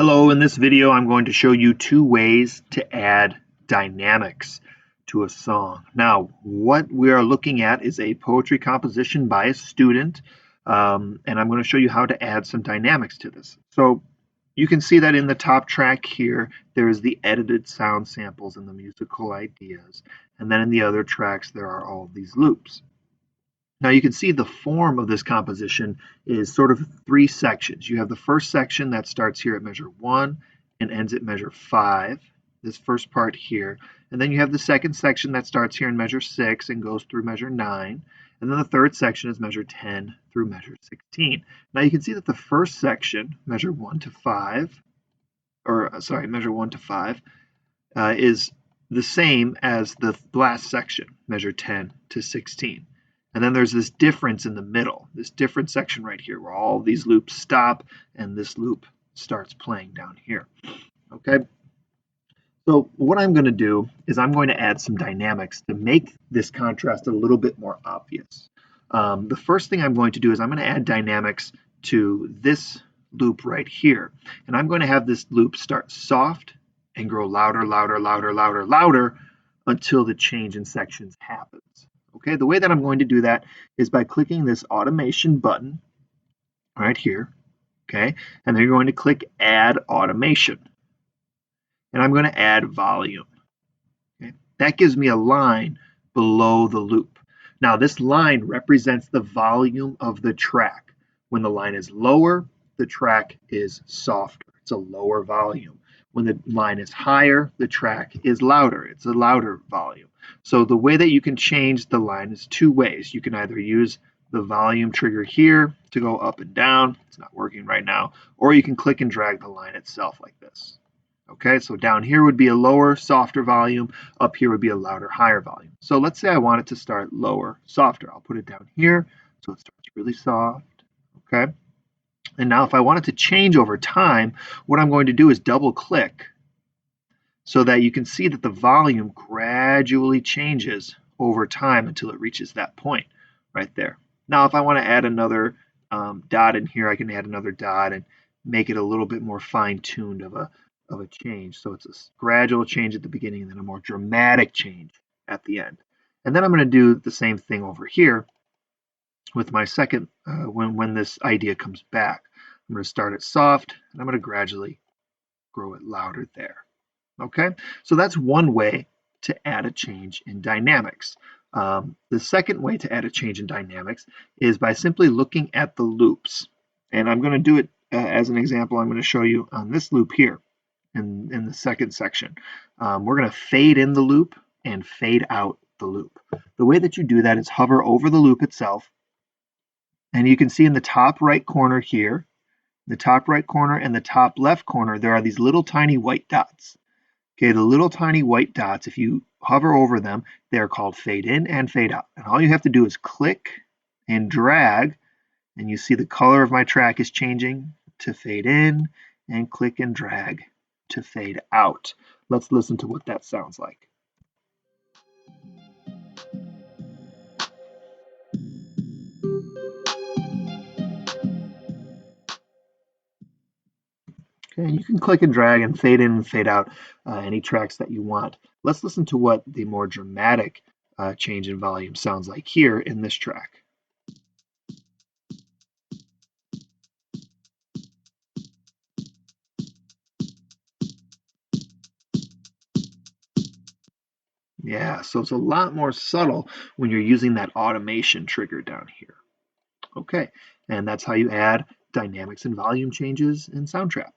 Hello, in this video I'm going to show you two ways to add dynamics to a song. Now, what we are looking at is a poetry composition by a student, and I'm going to show you how to add some dynamics to this. So you can see that in the top track here, there is the edited sound samples and the musical ideas, and then in the other tracks there are all of these loops. Now you can see the form of this composition is sort of three sections. You have the first section that starts here at measure 1 and ends at measure 5, this first part here. And then you have the second section that starts here in measure 6 and goes through measure 9. And then the third section is measure 10 through measure 16. Now you can see that the first section, measure 1 to 5, measure 1 to 5, is the same as the last section, measure 10 to 16. And then there's this difference in the middle, this different section right here where all these loops stop and this loop starts playing down here. Okay, so what I'm going to do is I'm going to add some dynamics to make this contrast a little bit more obvious. The first thing I'm going to do is I'm going to add dynamics to this loop right here. And I'm going to have this loop start soft and grow louder, louder, louder, louder, louder until the change in sections happens. Okay, the way that I'm going to do that is by clicking this automation button right here. Okay, and then you're going to click add automation. And I'm going to add volume. Okay, that gives me a line below the loop. Now this line represents the volume of the track. When the line is lower, the track is softer. It's a lower volume. When the line is higher, the track is louder. It's a louder volume. So the way that you can change the line is two ways. You can either use the volume trigger here to go up and down. It's not working right now. Or you can click and drag the line itself like this. Okay, so down here would be a lower, softer volume. Up here would be a louder, higher volume. So let's say I want it to start lower, softer. I'll put it down here so it starts really soft. Okay. And now if I want it to change over time, what I'm going to do is double click so that you can see that the volume gradually changes over time until it reaches that point right there. Now if I want to add another dot in here, I can add another dot and make it a little bit more fine-tuned of a change. So it's a gradual change at the beginning and then a more dramatic change at the end. And then I'm going to do the same thing over here with my second, when this idea comes back. I'm going to start it soft, and I'm going to gradually grow it louder there. Okay, so that's one way to add a change in dynamics. The second way to add a change in dynamics is by simply looking at the loops. And I'm going to do it as an example. I'm going to show you on this loop here in the second section. We're going to fade in the loop and fade out the loop. The way that you do that is hover over the loop itself. And you can see in the top right corner here, the top right corner and the top left corner, there are these little tiny white dots. Okay, the little tiny white dots, if you hover over them, they are called fade in and fade out. And all you have to do is click and drag, and you see the color of my track is changing to fade in, and click and drag to fade out. Let's listen to what that sounds like. Okay, you can click and drag and fade in and fade out any tracks that you want. Let's listen to what the more dramatic change in volume sounds like here in this track. Yeah, so it's a lot more subtle when you're using that automation trigger down here. Okay, and that's how you add dynamics and volume changes in Soundtrap.